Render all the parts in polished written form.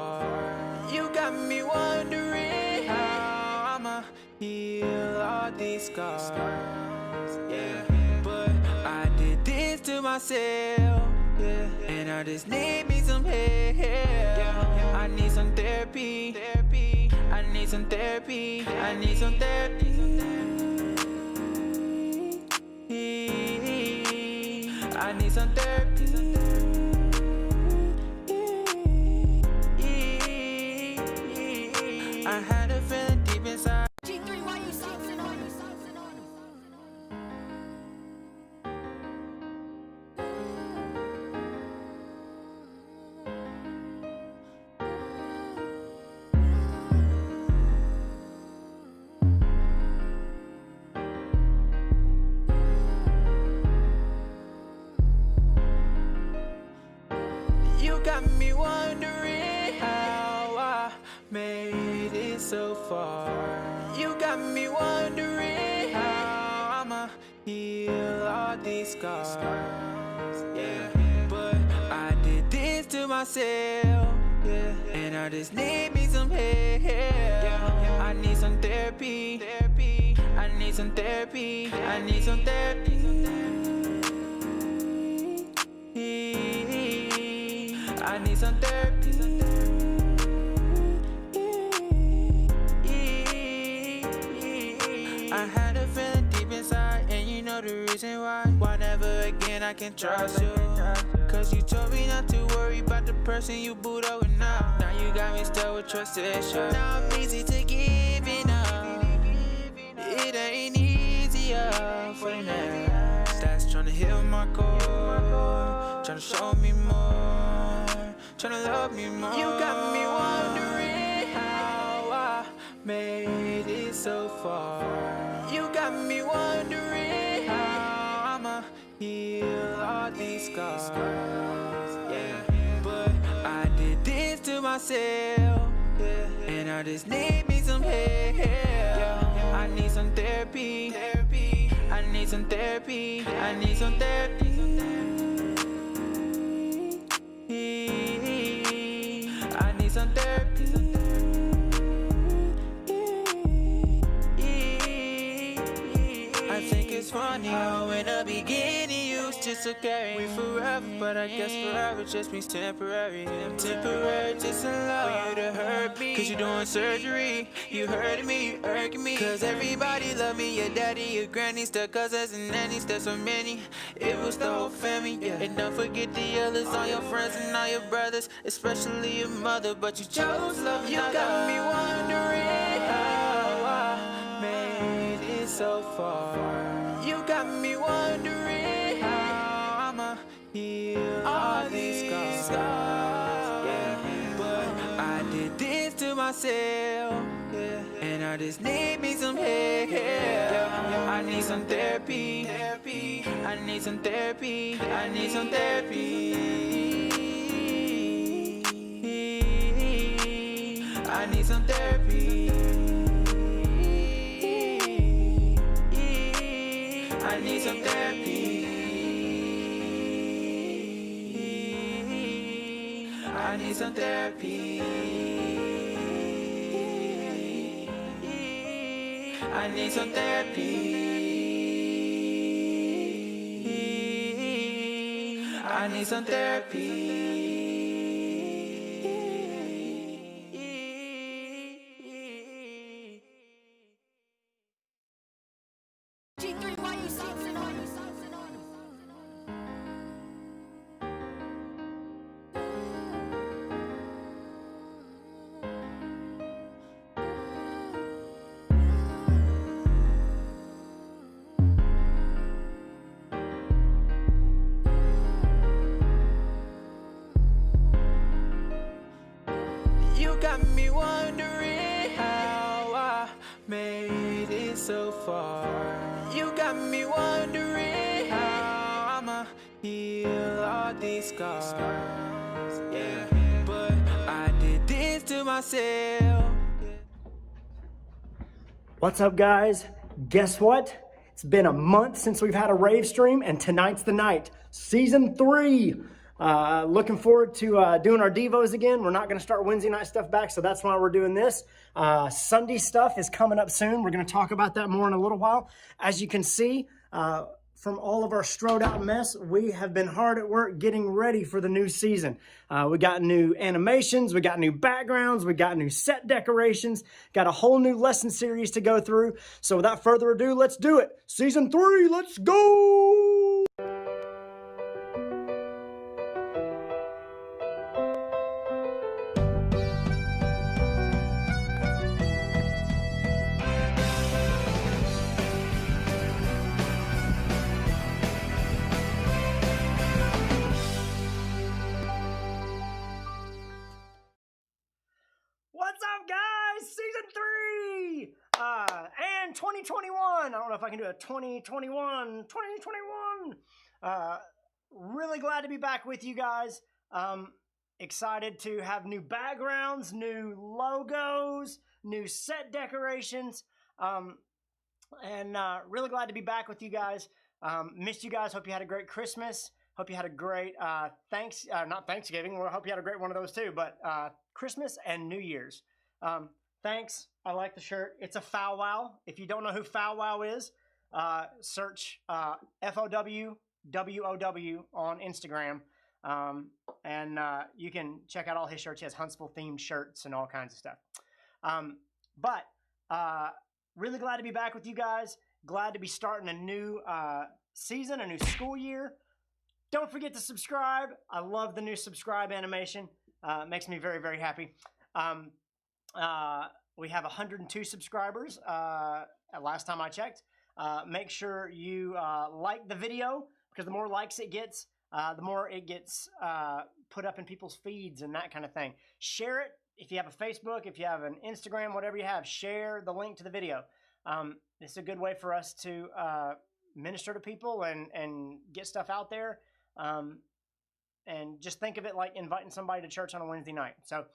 far. You got me wondering how I'ma heal all these scars. Yeah, but I did this to myself. Yeah, and I just need me some help. I need some therapy. I need some therapy. I need some therapy. I need some therapy. I had a feeling deep inside. G3, why you saucing on me? You got me wondering how I made it so far. You got me wondering how I'ma heal all these scars. Yeah, but I did this to myself. Yeah, and I just need me some help. I need some therapy. I need some therapy. I need some therapy. I need some therapy. I had a feeling deep inside, and you know the reason why. Why never again I can trust you? Cause you told me not to worry about the person you booed up with now. Now you got me stuck with trust issues. Now I'm easy to giving up. It ain't easier for the next. That's tryna heal my core, tryna show me more, tryna love me more. You got me wondering how I made it so far. You got me wondering how I'ma heal all these scars. Yeah, but I did this to myself. Yeah, and I just need me some help. I need some therapy. I need some therapy. I need some therapy. I need some therapy. I think it's funny how in the beginning you used to carry me forever, but I guess forever just means temporary. Temporary just allow you to hurt me, cause you're doing surgery. You hurting me, you irking me, cause everybody love me. Your daddy, your granny, still cousins and nannies, there's so many. It was the whole family, yeah. And don't forget the others, all your friends and all your brothers, especially your mother, but you chose love. You got me wondering how I made it so far. You got me wondering how I'ma heal all these scars. Yeah, but I did this to myself. Yeah, and I just need me some help. I need some therapy. I need some therapy. I need some therapy. I need some therapy. I need some therapy. I need some therapy. I need some therapy. I need some therapy. G3, why you saucing on me? You got me wondering how I made it so far. You got me wondering how I'ma heal all these scars. Yeah, but I did this to myself. What's up, guys? Guess what? It's been a month since we've had a rave stream, and tonight's the night. Season 3 Looking forward to doing our Devos again. We're not going to start Wednesday night stuff back, so that's why we're doing this. Sunday stuff is coming up soon. We're going to talk about that more in a little while. As you can see, from all of our strode out mess, we have been hard at work getting ready for the new season. We got new animations, we got new backgrounds, we got new set decorations, got a whole new lesson series to go through. So without further ado, let's do it. Season 3, let's go! What's up, guys? Season 3! And 2021. I don't know if I can do a 2021. Really glad to be back with you guys. Excited to have new backgrounds, new logos, new set decorations. And really glad to be back with you guys. Missed you guys. Hope you had a great Christmas. Hope you had a great not Thanksgiving. Well, I hope you had a great one of those too. But Christmas and New Year's. Thanks. I like the shirt. It's a Fow Wow. If you don't know who Fow Wow is, search FOWWOW on Instagram. And you can check out all his shirts. He has Huntsville themed shirts and all kinds of stuff. But really glad to be back with you guys. Glad to be starting a new season, a new school year. Don't forget to subscribe. I love the new subscribe animation. It makes me very, very happy. We have 102 subscribers last time I checked. Make sure you like the video, because the more likes it gets, the more it gets put up in people's feeds and that kind of thing. Share it. If you have a Facebook, if you have an Instagram, whatever you have, share the link to the video. It's a good way for us to minister to people and get stuff out there. And just think of it like inviting somebody to church on a Wednesday night. So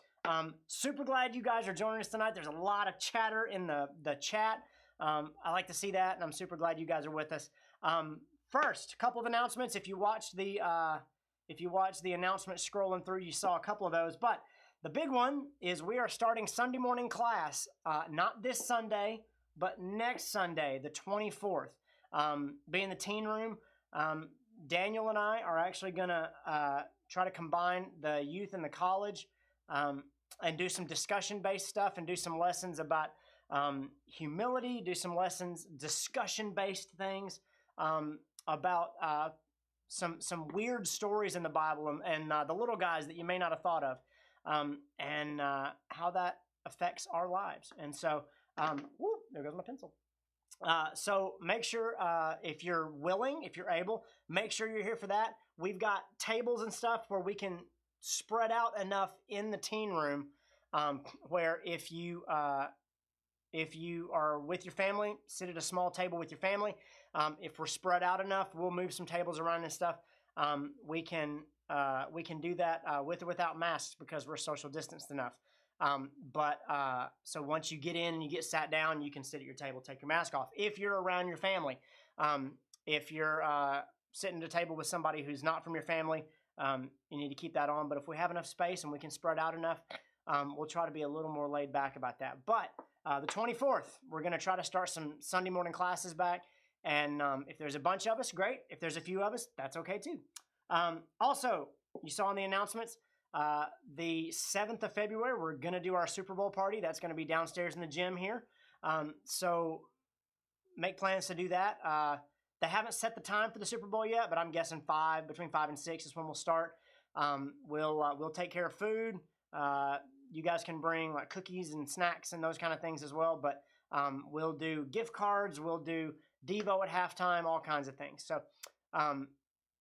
super glad you guys are joining us tonight. There's a lot of chatter in the chat. I like to see that, and I'm super glad you guys are with us. First, a couple of announcements. If you watched the announcement scrolling through, you saw a couple of those. But the big one is we are starting Sunday morning class, not this Sunday, but next Sunday, the 24th. Be in the teen room. Daniel and I are actually going to try to combine the youth and the college and do some discussion-based stuff and do some lessons about humility, do some lessons, discussion-based things about some weird stories in the Bible and the little guys that you may not have thought of, and how that affects our lives. And so, there goes my pencil. So make sure, if you're willing, if you're able, make sure you're here for that. We've got tables and stuff where we can spread out enough in the teen room, where if you are with your family, sit at a small table with your family. If we're spread out enough, we'll move some tables around and stuff. We can do that with or without masks, because we're social distanced enough. So once you get in and you get sat down, you can sit at your table, take your mask off. If you're around your family, if you're sitting at a table with somebody who's not from your family, you need to keep that on. But if we have enough space and we can spread out enough, we'll try to be a little more laid back about that. But the 24th, we're going to try to start some Sunday morning classes back. And if there's a bunch of us, great. If there's a few of us, that's okay too. Also, you saw in the announcements, the 7th of February, we're going to do our Super Bowl party. That's going to be downstairs in the gym here. So make plans to do that. They haven't set the time for the Super Bowl yet, but I'm guessing between 5 and 6 is when we'll start. We'll take care of food. You guys can bring like cookies and snacks and those kind of things as well. But we'll do gift cards. We'll do Devo at halftime, all kinds of things. So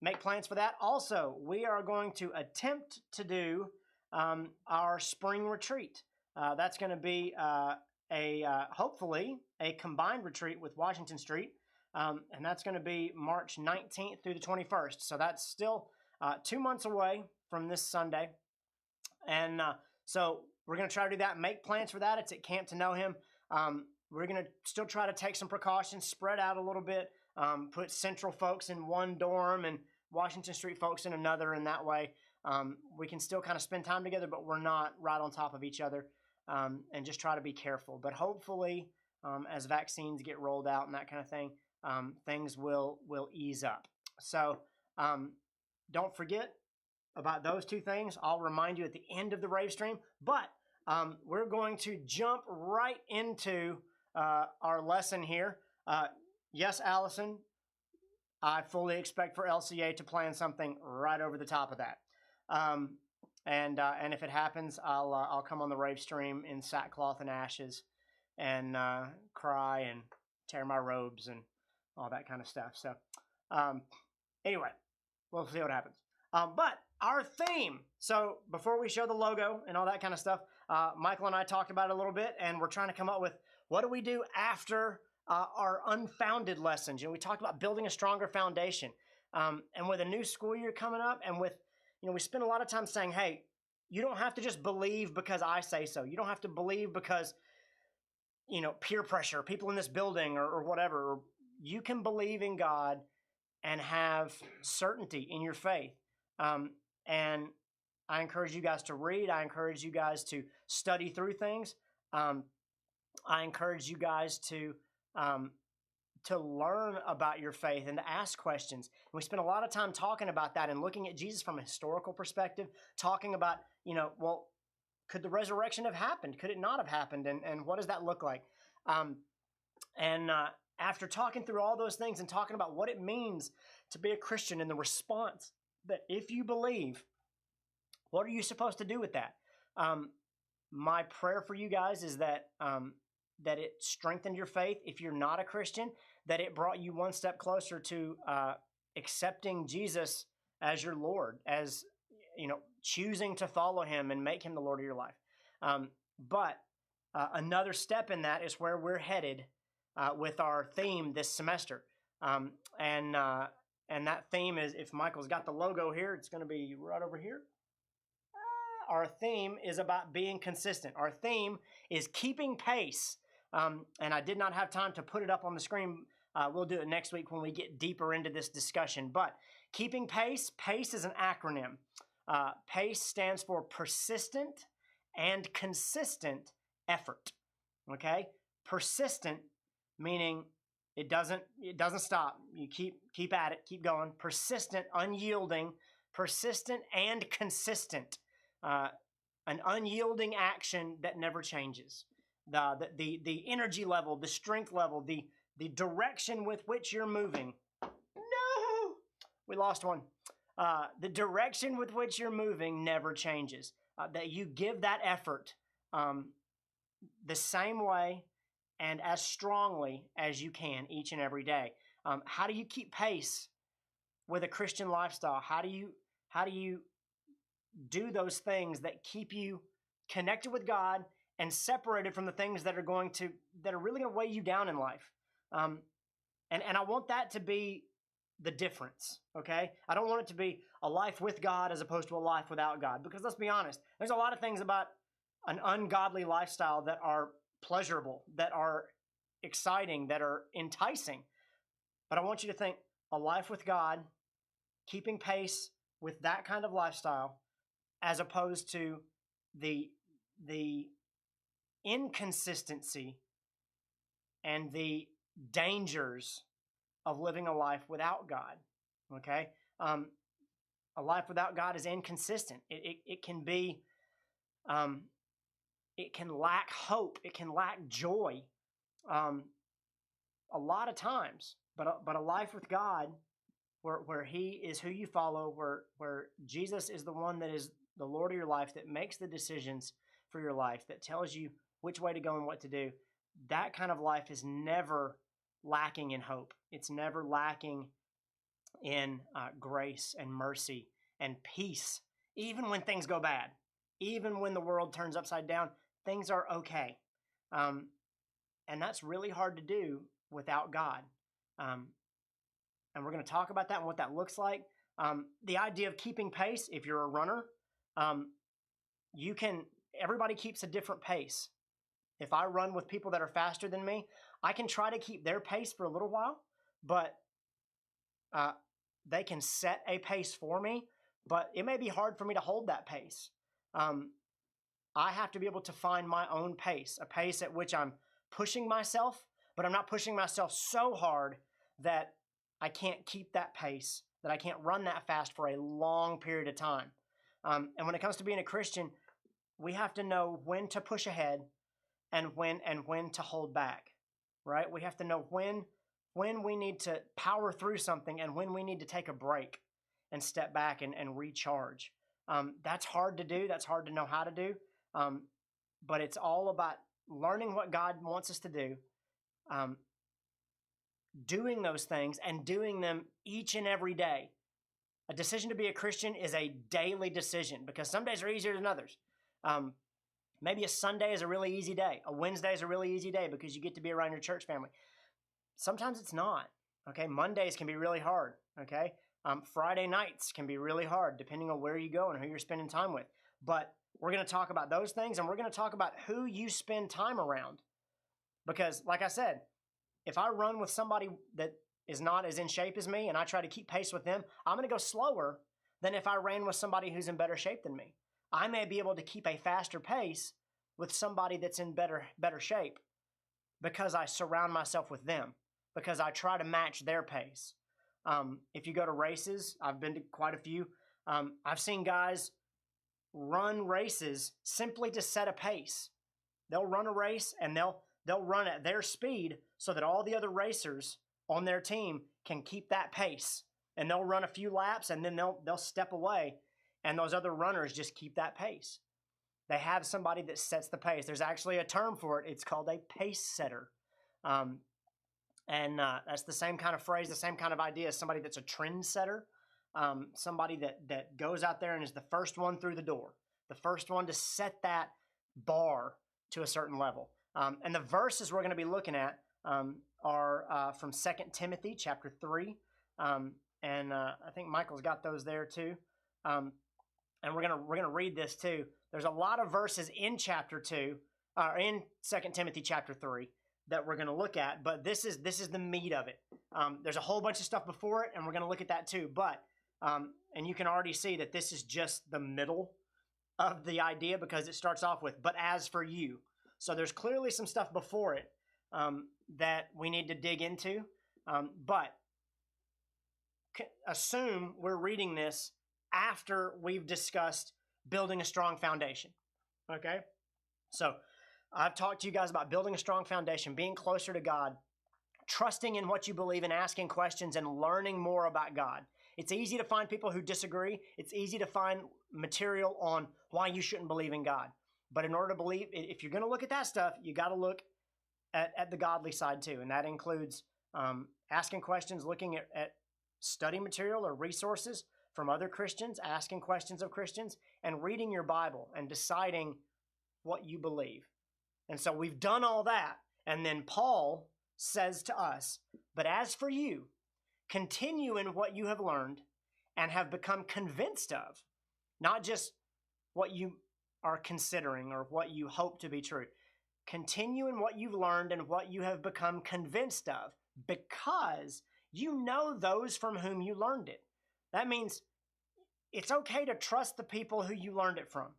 make plans for that. Also, we are going to attempt to do our spring retreat. That's going to be hopefully a combined retreat with Washington Street. And that's going to be March 19th through the 21st. So that's still 2 months away from this Sunday. And so we're going to try to do that, make plans for that. It's at Camp to Know Him. We're going to still try to take some precautions, spread out a little bit, put central folks in one dorm and Washington Street folks in another, and that way we can still kind of spend time together, but we're not right on top of each other, and just try to be careful. But hopefully, as vaccines get rolled out and that kind of thing, things will ease up. So don't forget about those two things. I'll remind you at the end of the rave stream, but we're going to jump right into our lesson here. Yes, Allison, I fully expect for LCA to plan something right over the top of that. And if it happens, I'll come on the rave stream in sackcloth and ashes and cry and tear my robes and all that kind of stuff. So anyway, we'll see what happens. But our theme, so before we show the logo and all that kind of stuff, Michael and I talked about it a little bit, and we're trying to come up with what do we do after our unfounded lessons. You know, we talked about building a stronger foundation. And with a new school year coming up, and with, you know, we spend a lot of time saying, hey, you don't have to just believe because I say so. You don't have to believe because, you know, peer pressure, people in this building or whatever. You can believe in God and have certainty in your faith. And I encourage you guys to read. I encourage you guys to study through things. I encourage you guys to learn about your faith and to ask questions. And we spend a lot of time talking about that and looking at Jesus from a historical perspective, talking about, you know, well, could the resurrection have happened? Could it not have happened? And what does that look like? After talking through all those things and talking about what it means to be a Christian and the response that if you believe, what are you supposed to do with that? My prayer for you guys is that that it strengthened your faith. If you're not a Christian, that it brought you one step closer to accepting Jesus as your Lord, as, you know, choosing to follow him and make him the Lord of your life. But another step in that is where we're headed with our theme this semester. And that theme is, if Michael's got the logo here, it's going to be right over here. Our theme is about being consistent. Our theme is keeping pace. And I did not have time to put it up on the screen. We'll do it next week when we get deeper into this discussion. But keeping pace, PACE is an acronym. PACE stands for persistent and consistent effort. Okay? Persistent meaning it doesn't stop. You keep at it, keep going. Persistent, unyielding, persistent and consistent. An unyielding action that never changes. The energy level, the strength level, the direction with which you're moving. No, we lost one. The direction with which you're moving never changes. That you give that effort the same way and as strongly as you can each and every day. How do you keep pace with a Christian lifestyle? How do you do those things that keep you connected with God and separated from the things that are really going to weigh you down in life? And I want that to be the difference, okay? I don't want it to be a life with God as opposed to a life without God, because let's be honest, there's a lot of things about an ungodly lifestyle that are pleasurable, that are exciting, that are enticing. But I want you to think a life with God, keeping pace with that kind of lifestyle, as opposed to the inconsistency and the dangers of living a life without God. Okay, a life without God is inconsistent. It can be, it can lack hope. It can lack joy, a lot of times. But a life with God, where He is who you follow, where Jesus is the one that is the Lord of your life, that makes the decisions for your life, that tells you which way to go and what to do. That kind of life is never lacking in hope. It's never lacking in grace and mercy and peace. Even when things go bad, even when the world turns upside down, things are okay. And that's really hard to do without God. And we're going to talk about that and what that looks like. The idea of keeping pace, if you're a runner, everybody keeps a different pace. If I run with people that are faster than me, I can try to keep their pace for a little while, but they can set a pace for me, but it may be hard for me to hold that pace. I have to be able to find my own pace, a pace at which I'm pushing myself, but I'm not pushing myself so hard that I can't keep that pace, that I can't run that fast for a long period of time. And when it comes to being a Christian, we have to know when to push ahead and when to hold back, right? We have to know when we need to power through something and when we need to take a break and step back and recharge. That's hard to do. That's hard to know how to do. But it's all about learning what God wants us to do, doing those things and doing them each and every day. A decision to be a Christian is a daily decision because some days are easier than others. Maybe a Sunday is a really easy day. A Wednesday is a really easy day because you get to be around your church family. Sometimes it's not. Okay, Mondays can be really hard. Okay, Friday nights can be really hard depending on where you go and who you're spending time with. But we're going to talk about those things, and we're going to talk about who you spend time around. Because, like I said, if I run with somebody that is not as in shape as me and I try to keep pace with them, I'm going to go slower than if I ran with somebody who's in better shape than me. I may be able to keep a faster pace with somebody that's in better shape because I surround myself with them, because I try to match their pace. If you go to races, I've been to quite a few. I've seen guys run races simply to set a pace. They'll run a race and they'll run at their speed so that all the other racers on their team can keep that pace. And they'll run a few laps and then they'll step away and those other runners just keep that pace. They have somebody that sets the pace. There's actually a term for it. It's called a pace setter. And that's the same kind of phrase, the same kind of idea as somebody that's a trend setter. Somebody that goes out there and is the first one through the door, the first one to set that bar to a certain level. And the verses we're going to be looking at are from 2 Timothy chapter 3. And I think Michael's got those there too. And we're gonna read this too. There's a lot of verses in chapter 2, or in 2 Timothy chapter 3 that we're gonna look at, but this is the meat of it. There's a whole bunch of stuff before it, and we're gonna look at that too. But and you can already see that this is just the middle of the idea because it starts off with "but as for you." So there's clearly some stuff before it that we need to dig into, but assume we're reading this after we've discussed building a strong foundation. Okay? So I've talked to you guys about building a strong foundation, being closer to God, trusting in what you believe and asking questions and learning more about God. It's easy to find people who disagree. It's easy to find material on why you shouldn't believe in God. But in order to believe, if you're going to look at that stuff, you got to look at the godly side too. And that includes asking questions, looking at study material or resources from other Christians, asking questions of Christians, and reading your Bible and deciding what you believe. And so we've done all that. And then Paul says to us, "But as for you, continue in what you have learned and have become convinced of," not just what you are considering or what you hope to be true. Continue in what you've learned and what you have become convinced of, because you know those from whom you learned it. That means it's okay to trust the people who you learned it from,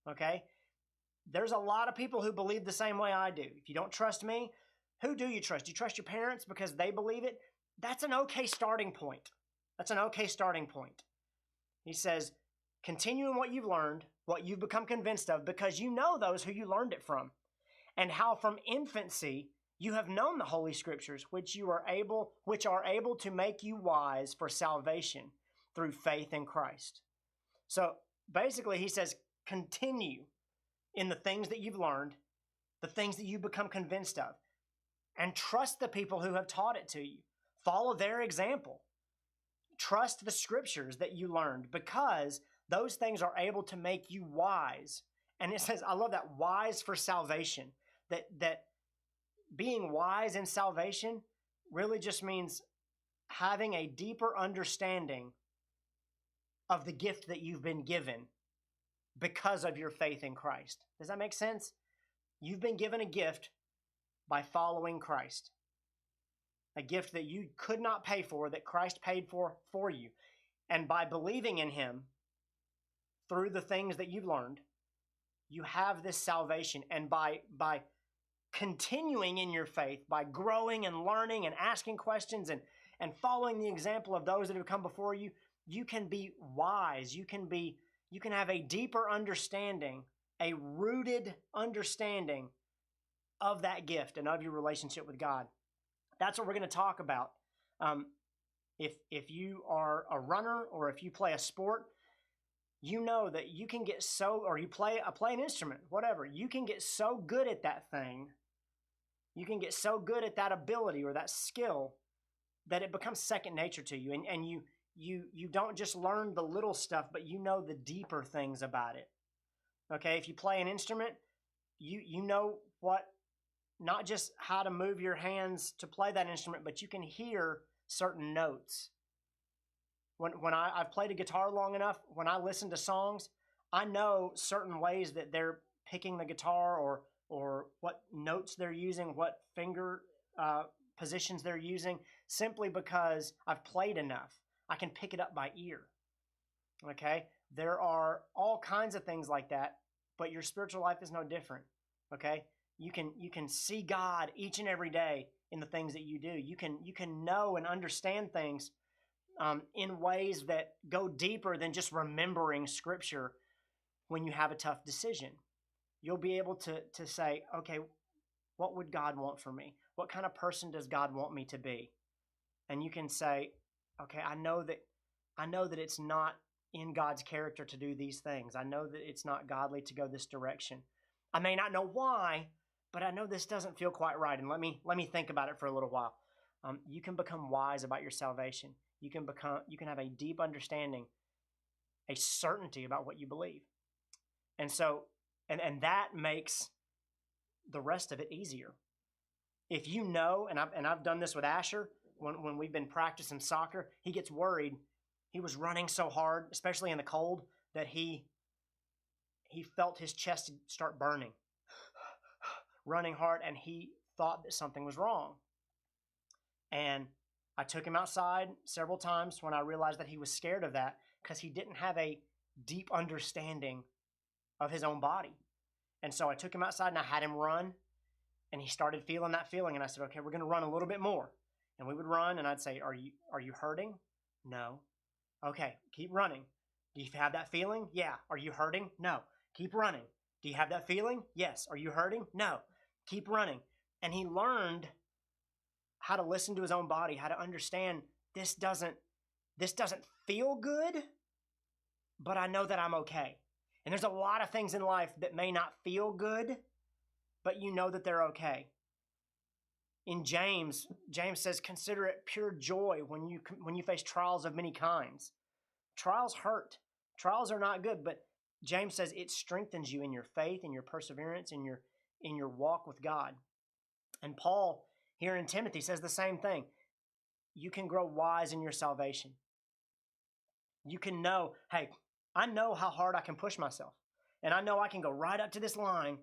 okay? There's a lot of people who believe the same way I do. If you don't trust me, who do you trust? Do you trust your parents because they believe it? That's an okay starting point. That's an okay starting point. He says, continue in what you've learned, what you've become convinced of, because you know those who you learned it from, and how from infancy you have known the Holy Scriptures, which are able to make you wise for salvation through faith in Christ. So basically he says, continue in the things that you've learned, the things that you've become convinced of, and trust the people who have taught it to you. Follow their example. Trust the Scriptures that you learned, because those things are able to make you wise. And it says, I love that, wise for salvation. That being wise in salvation really just means having a deeper understanding of the gift that you've been given because of your faith in Christ. Does that make sense? You've been given a gift by following Christ. a gift that you could not pay for, that Christ paid for you. And by believing in him through the things that you've learned, you have this salvation. And by continuing in your faith, by growing and learning and asking questions and following the example of those that have come before you, you can be wise. You can have a deeper understanding, a rooted understanding of that gift and of your relationship with God. That's what we're going to talk about. If you are a runner or if you play a sport, you know that you can get or you play an instrument, whatever. You can get so good at that thing. You can get so good at that ability or that skill that it becomes second nature to you. And you don't just learn the little stuff, but you know the deeper things about it. Okay, if you play an instrument, you know not just how to move your hands to play that instrument, but you can hear certain notes. When I've played a guitar long enough, when I listen to songs, I know certain ways that they're picking the guitar or what notes they're using, what finger positions they're using, simply because I've played enough. I can pick it up by ear. Okay? There are all kinds of things like that, but your spiritual life is no different. Okay? You can see God each and every day in the things that you do. You can know and understand things in ways that go deeper than just remembering Scripture when you have a tough decision. You'll be able to say, okay, what would God want from me? What kind of person does God want me to be? And you can say, okay, I know that it's not in God's character to do these things. I know that it's not godly to go this direction. I may not know why, but I know this doesn't feel quite right. And let me think about it for a little while. You can become wise about your salvation. You can have a deep understanding, a certainty about what you believe. And so, and that makes the rest of it easier. If you know, and I've done this with Asher, when we've been practicing soccer, he gets worried. He was running so hard, especially in the cold, that he felt his chest start burning, running hard, and he thought that something was wrong. And I took him outside several times when I realized that he was scared of that because he didn't have a deep understanding of his own body. And so I took him outside and I had him run, and he started feeling that feeling. And I said, okay, we're going to run a little bit more. And we would run, and I'd say, are you hurting? No. Okay, keep running. Do you have that feeling? Yeah. Are you hurting? No. Keep running. Do you have that feeling? Yes. Are you hurting? No. Keep running. And he learned how to listen to his own body, how to understand this doesn't feel good, but I know that I'm okay. And there's a lot of things in life that may not feel good, but you know that they're okay. In James says, consider it pure joy when you face trials of many kinds. Trials hurt. Trials are not good, but James says it strengthens you in your faith, in your perseverance, in your walk with God. And Paul here in Timothy says the same thing. You can grow wise in your salvation. You can know, hey, I know how hard I can push myself. And I know I can go right up to this line,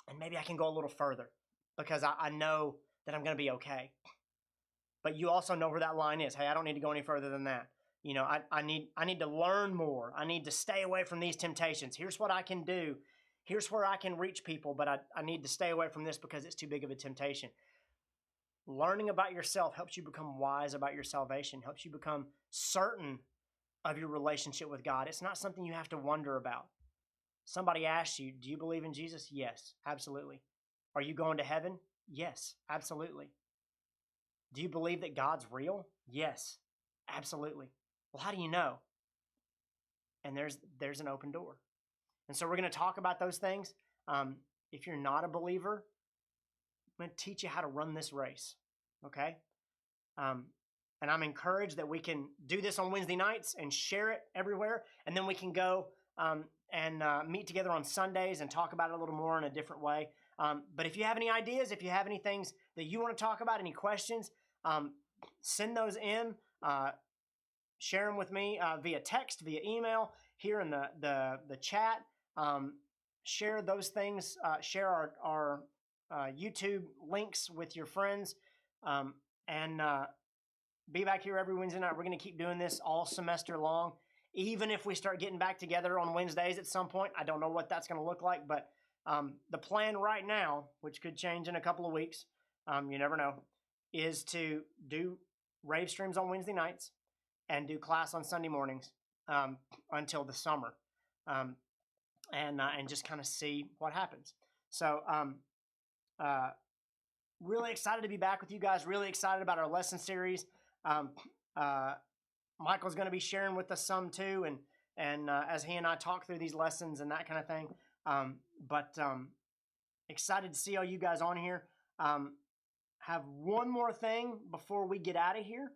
and maybe I can go a little further because I know that I'm going to be okay. But you also know where that line is. Hey, I don't need to go any further than that. You know, I need to learn more. I need to stay away from these temptations. Here's what I can do. Here's where I can reach people, but I need to stay away from this because it's too big of a temptation. Learning about yourself helps you become wise about your salvation, helps you become certain of your relationship with God. It's not something you have to wonder about. Somebody asks you, do you believe in Jesus? Yes, absolutely. Are you going to heaven? Yes, absolutely. Do you believe that God's real? Yes, absolutely. Well, how do you know? And there's an open door. And so we're going to talk about those things. If you're not a believer, I'm going to teach you how to run this race, okay? And I'm encouraged that we can do this on Wednesday nights and share it everywhere, and then we can go and meet together on Sundays and talk about it a little more in a different way. But if you have any ideas, if you have any things that you want to talk about, any questions, send those in. Share them with me via text, via email, here in the chat. Share those things. Share our YouTube links with your friends. and be back here every Wednesday night. We're going to keep doing this all semester long, even if we start getting back together on Wednesdays at some point. I don't know what that's going to look like, but the plan right now, which could change in a couple of weeks, you never know, is to do rave streams on Wednesday nights and do class on Sunday mornings until the summer, and just kind of see what happens. So really excited to be back with you guys. Really excited about our lesson series. Michael's going to be sharing with us some too, and as he and I talk through these lessons and that kind of thing. But excited to see all you guys on here. Have one more thing before we get out of here,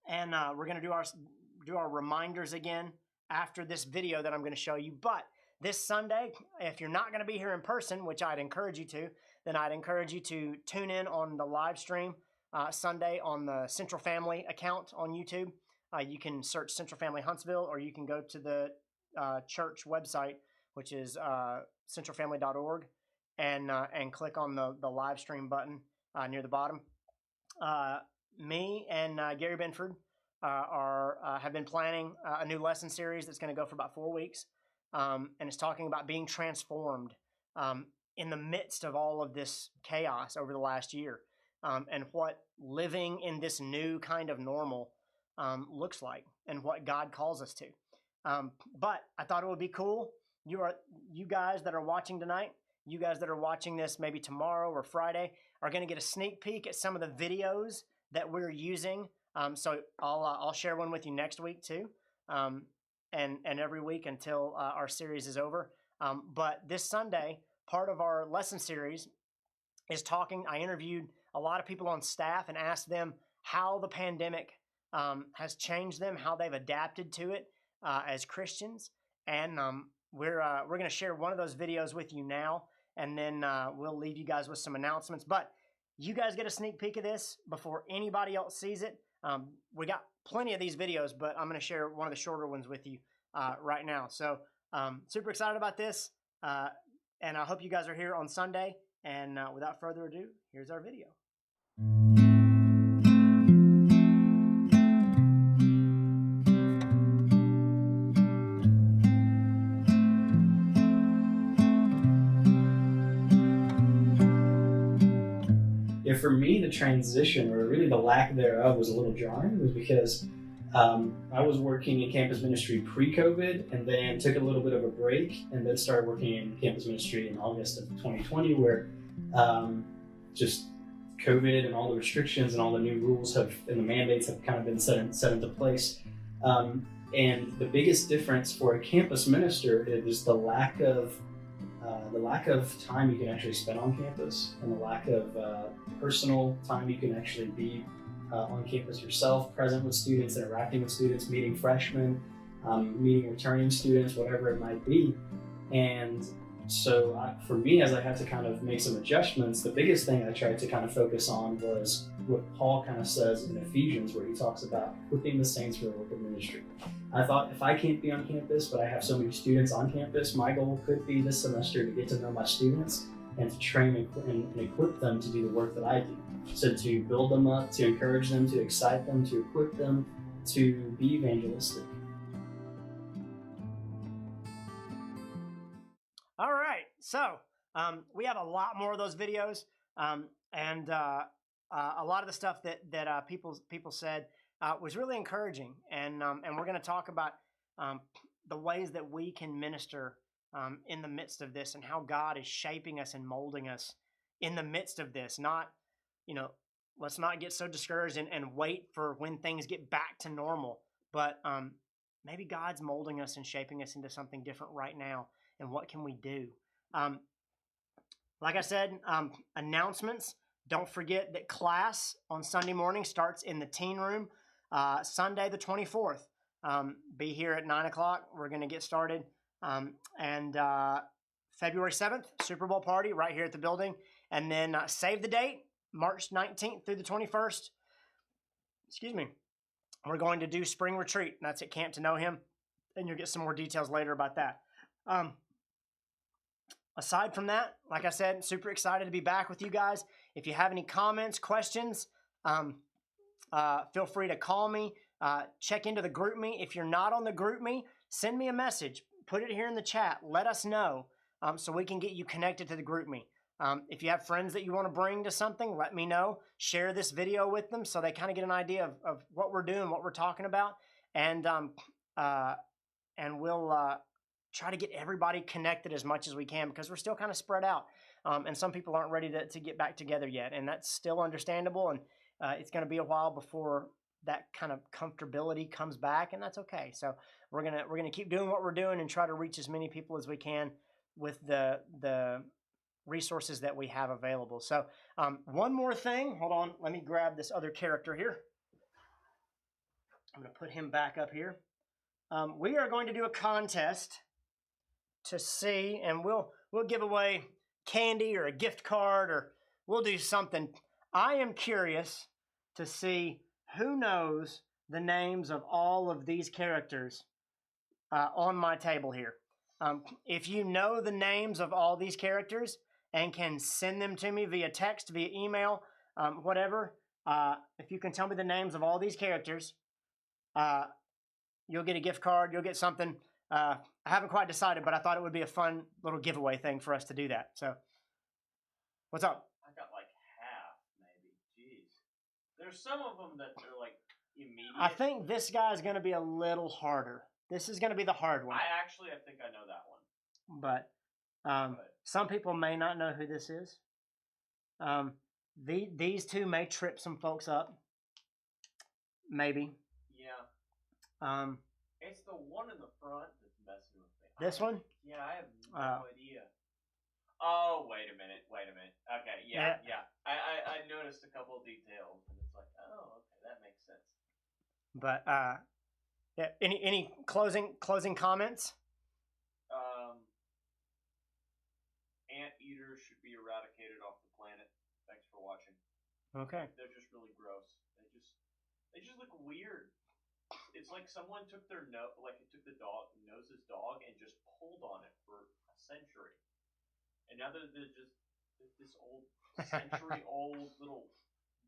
and we're going to do our reminders again after this video that I'm going to show you. But this Sunday, if you're not going to be here in person, which I'd encourage you to, then I'd encourage you to tune in on the live stream Sunday on the Central Family account on YouTube. You can search Central Family Huntsville, or you can go to the church website, which is centralfamily.org, and click on the live stream button near the bottom. Me and Gary Benford have been planning a new lesson series that's going to go for about 4 weeks, and it's talking about being transformed in the midst of all of this chaos over the last year, and what living in this new kind of normal looks like, and what God calls us to. But I thought it would be cool. You guys that are watching tonight, you guys that are watching this maybe tomorrow or Friday, are going to get a sneak peek at some of the videos that we're using. So I'll share one with you next week too, and every week until our series is over. But this Sunday, part of our lesson series is talking. I interviewed a lot of people on staff and asked them how the pandemic has changed them, how they've adapted to it as Christians, and we're going to share one of those videos with you now, and then we'll leave you guys with some announcements. But you guys get a sneak peek of this before anybody else sees it. We got plenty of these videos, but I'm going to share one of the shorter ones with you right now. So super excited about this, and I hope you guys are here on Sunday. And without further ado, here's our video. Yeah, for me, the transition, or really the lack thereof, was a little jarring. It was because I was working in campus ministry pre-COVID, and then took a little bit of a break, and then started working in campus ministry in August of 2020, where just COVID and all the restrictions and all the new rules and the mandates have kind of been set into place. And the biggest difference for a campus minister is the lack of time you can actually spend on campus, and the lack of personal time you can actually be on campus yourself, present with students, interacting with students, meeting freshmen, meeting returning students, whatever it might be. And so for me, as I had to kind of make some adjustments, the biggest thing I tried to kind of focus on was what Paul kind of says in Ephesians, where he talks about equipping the saints for the work of ministry. I thought, if I can't be on campus, but I have so many students on campus, my goal could be this semester to get to know my students and to train and equip them to do the work that I do. So to build them up, to encourage them, to excite them, to equip them to be evangelistic. All right, so we have a lot more of those videos, and a lot of the stuff that people said was really encouraging, and we're going to talk about the ways that we can minister in the midst of this, and how God is shaping us and molding us in the midst of this. Not, let's not get so discouraged and wait for when things get back to normal, but maybe God's molding us and shaping us into something different right now. And what can we do? Like I said, announcements. Don't forget that class on Sunday morning starts in the teen room, Sunday the 24th. Be here at 9 o'clock. We're going to get started. And February 7th, Super Bowl party right here at the building. And then save the date, March 19th through the 21st. Excuse me. We're going to do spring retreat. That's at Camp to Know Him. And you'll get some more details later about that. aside from that, like I said, super excited to be back with you guys. If you have any comments, questions, feel free to call me. Check into the group me. If you're not on the group me, send me a message. Put it here in the chat. Let us know so we can get you connected to the group me. If you have friends that you want to bring to something, let me know. Share this video with them so they kind of get an idea of what we're doing, what we're talking about, and we'll try to get everybody connected as much as we can because we're still kind of spread out, and some people aren't ready to get back together yet, and that's still understandable. And it's going to be a while before that kind of comfortability comes back, and that's okay. So we're gonna keep doing what we're doing and try to reach as many people as we can with the resources that we have available. So one more thing, hold on, let me grab this other character here. I'm gonna put him back up here. We are going to do a contest to see, and we'll give away candy or a gift card, or we'll do something. I am curious to see who knows the names of all of these characters on my table here. If you know the names of all these characters and can send them to me via text, via email, whatever, if you can tell me the names of all these characters, you'll get a gift card, you'll get something. I haven't quite decided, but I thought it would be a fun little giveaway thing for us to do that. So, what's up? I got like half, maybe. Jeez. There's some of them that are like immediate. I think this guy is going to be a little harder. This is going to be the hard one. I think I know that one. But some people may not know who this is. These two may trip some folks up. Maybe. Yeah. It's the one in the front that's messing with me. This one? Yeah, I have no idea. Oh, wait a minute. Okay, yeah. I noticed a couple of details, and it's like, oh, okay, that makes sense. But yeah. Any closing comments? Anteaters should be eradicated off the planet. Thanks for watching. Okay. They're just really gross. They just look weird. It's like someone took their took the nose's dog and just pulled on it for a century, and now they're just this old century-old little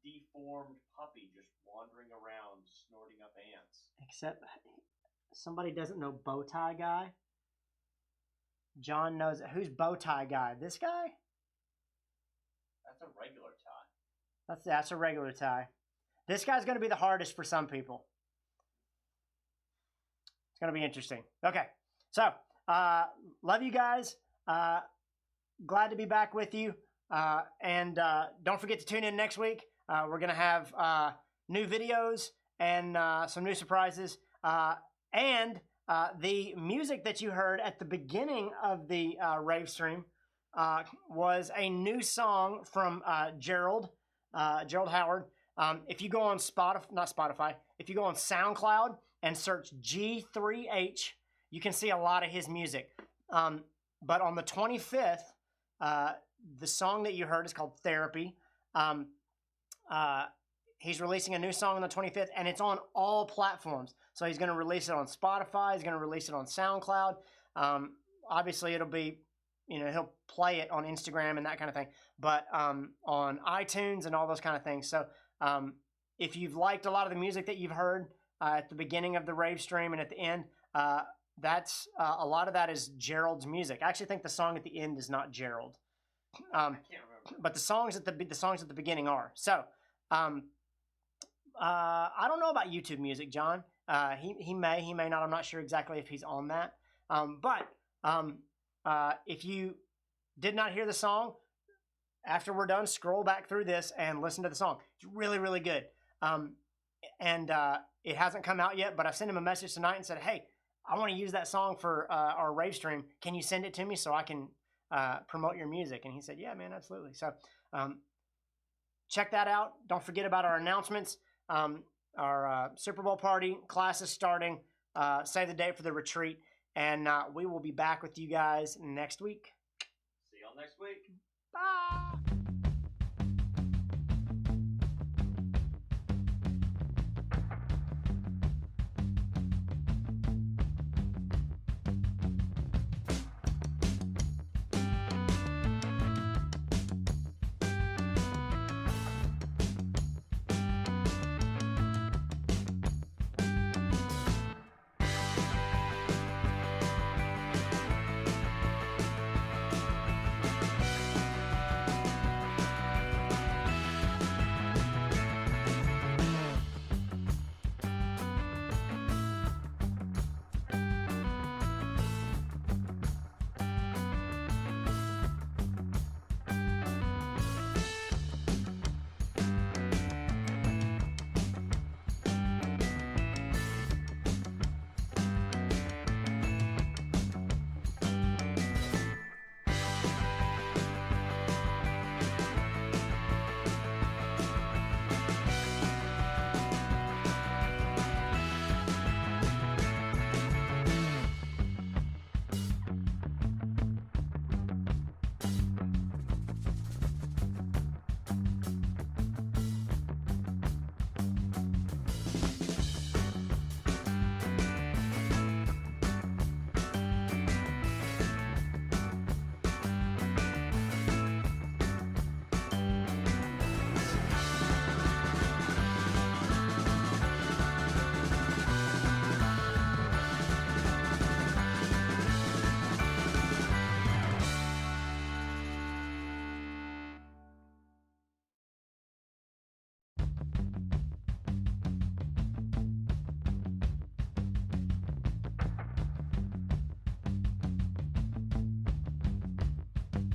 deformed puppy just wandering around snorting up ants. Except somebody doesn't know Bowtie Guy. John knows it. Who's Bowtie Guy? This guy? That's a regular tie. That's a regular tie. This guy's going to be the hardest for some people. It's going to be interesting. Okay. So, love you guys. Glad to be back with you. And don't forget to tune in next week. We're going to have new videos and some new surprises. And the music that you heard at the beginning of the rave stream was a new song from Gerald Howard. If you go on if you go on SoundCloud and search G3H, you can see a lot of his music. But on the 25th, the song that you heard is called Therapy. He's releasing a new song on the 25th, and it's on all platforms. So he's going to release it on Spotify. He's going to release it on SoundCloud. Obviously, it'll be, he'll play it on Instagram and that kind of thing, but on iTunes and all those kind of things. So if you've liked a lot of the music that you've heard at the beginning of the rave stream and at the end, that's a lot of that is Gerald's music. I actually think the song at the end is not Gerald, I can't remember. but the songs at the beginning are. So I don't know about YouTube Music, John. He may not. I'm not sure exactly if he's on that. But if you did not hear the song, after we're done, scroll back through this and listen to the song. It's really, really good. And it hasn't come out yet, but I sent him a message tonight and said, hey, I want to use that song for our rave stream. Can you send it to me so I can promote your music? And he said, yeah, man, absolutely. So check that out. Don't forget about our announcements. Our Super Bowl party, class is starting. Save the date for the retreat. And we will be back with you guys next week. See y'all next week. Bye.